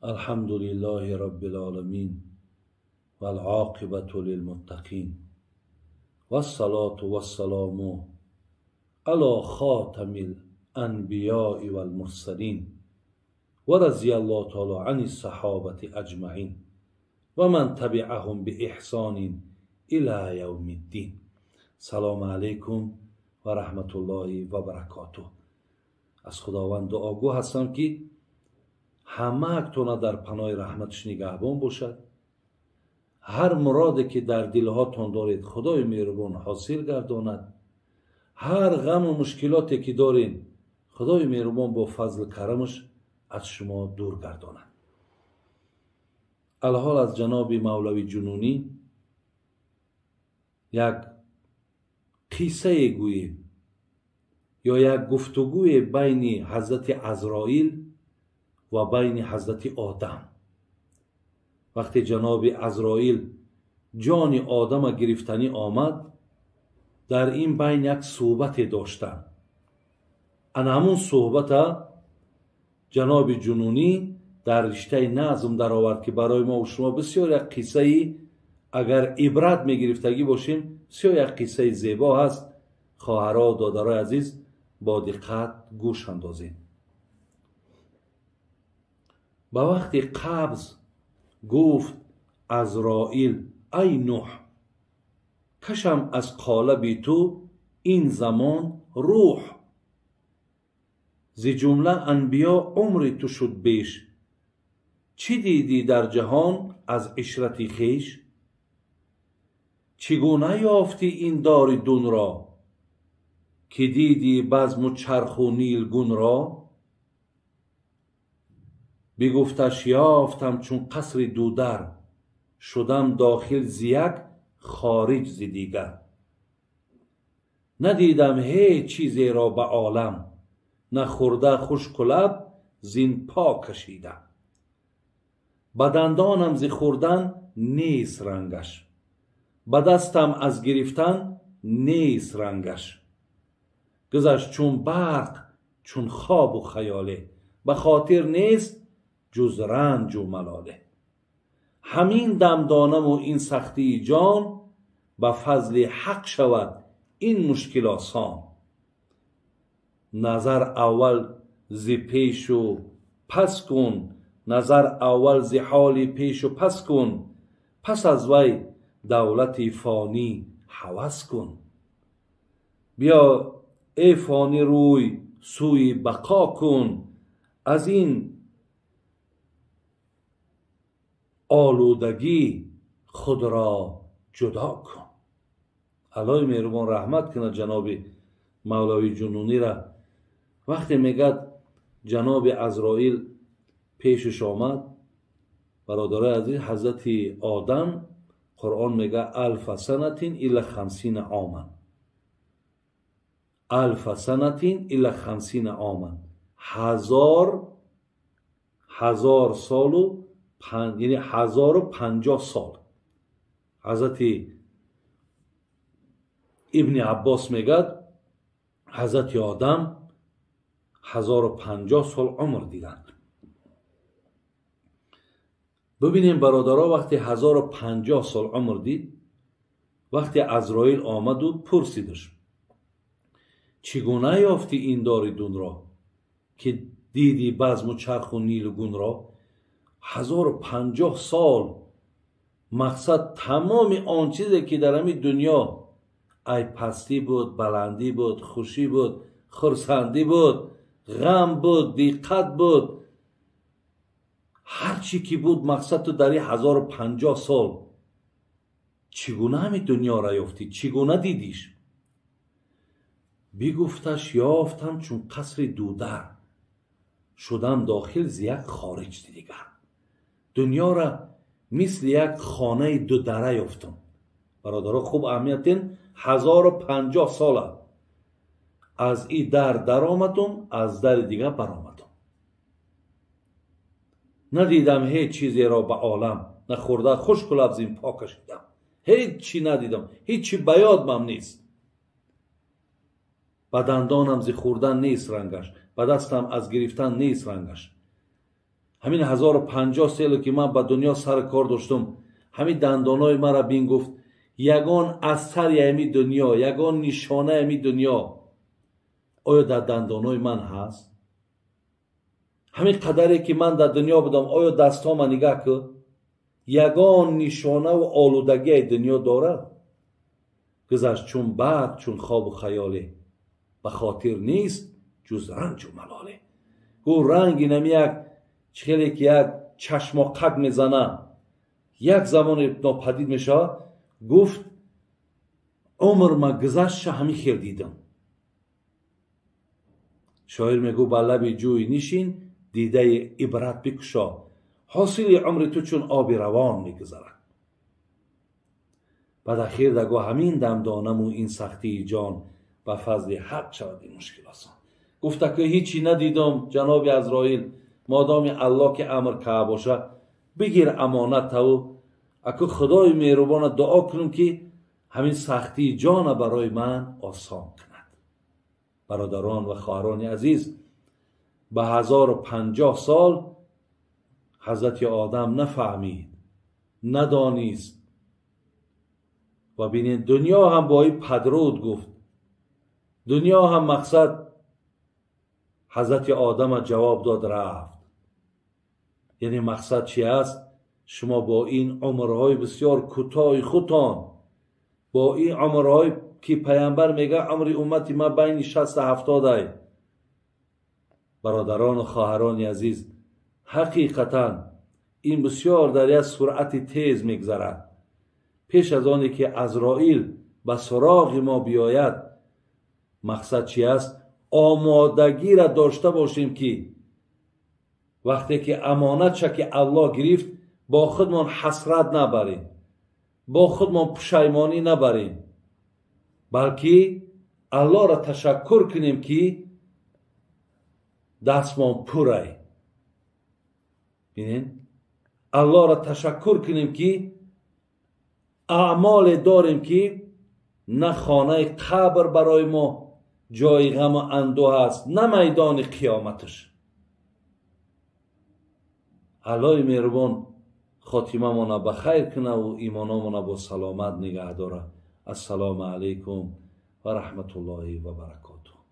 الحمد لله رب العالمين والعاقبة للمتقين والصلاة والسلام على خاتم الأنبياء والمرسلين ورضي الله تعالى عن الصحابة أجمعين ومن تبعهم بإحسان إلى يوم الدين. سلام علیکم و رحمت الله و برکاته. از خداوند دعاگو هستم که همه اکتونه در پناه رحمتش نگهبان باشد. هر مرادی که در دلهاتون دارید خدای مهربان حاصل گرداند. هر غم و مشکلاتی که دارین خدای مهربان با فضل کرمش از شما دور گرداند. الحال از جناب مولوی جنونی یک قصه گوییم یا یک گفتگوی بین حضرت عزرائیل و بین حضرت آدم. وقتی جناب عزرائیل جان آدم گرفتنی آمد، در این بین یک صحبت داشتن. همون صحبت جناب جنونی در رشته نظم در آورد که برای ما و شما بسیار یک قصه اگر عبرت میگرفتگی باشیم بسیار یک قصه زیبا هست. خواهرها و دادرای عزیز با دقت گوش اندازید. با وقتی قبض گفت عزرائیل ای نوح، کشم از قالب تو این زمان روح. ز جمله انبیا عمر تو شد بیش، چی دیدی در جهان از عشرت خویش؟ چگونه یافتی این دار دون را، که دیدی بزم و چرخ و نیلگون را؟ بگفتش یافتم چون قصر دودر، شدم داخل ز یک خارج ز دیگر. ندیدم هیچ چیزی را به عالم، نه خورده خشک و لب زین پا کشیدم. به دندانم ز خوردن نیست رنگش، به دستم از گرفتن نیست رنگش. گذشت چون برق چون خواب و خیاله، به خاطر نیست جز رنج و ملاله. همین دم دانم و این سختی جان، به فضل حق شود این مشکل آسان. نظر اول ز پیش و پس کن، نظر اول ز حال پیش و پس کن. پس از وی دولت فانی هوس کن. بیا ای فانی روی سوی بقا کن، از این آلودگی خود را جدا کن. الله مهربان رحمت کنه جناب مولوی جنونی را. وقتی میگه جناب عزرائیل پیشش آمد، برادرای عزیز، حضرت آدم قرآن میگه الف سنتین الی 50 عاما. الف سنتین الی 50 عاما، هزار سال و یعنی 1050 سال. حضرت ابن عباس میگه حضرت آدم 1050 سال عمر دیدند. ببینیم برادرها، وقتی 1050 سال عمر دید، وقتی عزرائیل آمد و پرسیدش چگونه یافتی این دار دون را، که دیدی بزم و چرخ و نیلگون را؟ 1050 سال، مقصد تمام آن چیزی که در همین دنیا ای پستی بود، بلندی بود، خوشی بود، خرسندی بود، غم بود، دقت بود، هر چی که بود مقصد تو در 1050 سال چگونه همین دنیا را یافتی؟ چگونه دیدیش؟ بگفتش یافتم چون قصر دودر، شدم داخل ز یک خارج دیگر. دنیا را مثل یک خانه دو دره یافتم. برادرها خوب اهمیتین، 1050 ساله از این در آمدم، از در دیگه برآمدم. ندیدم هیچ چیزی را به عالم، نه خورده خشک و لب زین پا کشیدم. هیچ چی ندیدم، هیچ چی به یادم نیست. به دندانم ز خوردن نیست رنگش، به دستم از گرفتن نیست رنگش. همین 1050 سال که من به دنیا سر کار داشتم، همین دندانای مرا بین گفت یگان اثر یمی دنیا، یگان نشانه یمی دنیا آیا در دندانای من هست؟ همین قدری که من در دنیا بودم آیا دستام نگاه که یگان نشانه و آلودگی دنیا داره؟ گذشت چون بعد چون خواب و خیاله، به خاطر نیست جز رنج و ملاله. گو رنگی نمی یک چخیلی که یک چشم قد میزنه یک زمان ناپدید میشه. گفت عمر ما گذشت همین خیر دیدم. شاعر میگو با لب جوی نشین دیده عبرت بکشا، حاصل عمر تو چون آب روان میگذرد. بعد اخیر دگو همین دمدانم و این سختی جان به فضل حق شود این مشکل آسان. گفته که هیچی ندیدم جناب عزرائیل، مادام الله که امر که باشه بگیر امانت و اکو خدای مهربان دعا کنم که همین سختی جان برای من آسان کند. برادران و خواهران عزیز، به 1050 سال حضرت آدم نفهمید، ندانست و بینید دنیا هم با این پدرود گفت. دنیا هم مقصد حضرت آدم جواب داد رفت. یعنی مقصد چی است؟ شما با این عمرهای بسیار کوتاه خودتان، با این عمرهای که پیامبر میگه عمر امتی ما بین 60 تا 70 است. برادران و خواهران عزیز، حقیقتا این بسیار در یک سرعت تیز میگذرد. پیش از آنی که عزرائیل به سراغ ما بیاید، مقصد چی است؟ آمادگی را داشته باشیم که وقتی که امانت چه که الله گرفت با خودمان حسرت نبریم، با خودمان پشیمانی نبریم، بلکه الله را تشکر کنیم که دستمان پره. بینین الله را تشکر کنیم که اعمال داریم که نه خانه قبر برای ما جای غم و اندوه است، نه میدان قیامتش. الله مهربان خاتمه مانا بخیر کنه و ایمانامانا با سلامت نگه داره. السلام علیکم و رحمت الله و برکاته.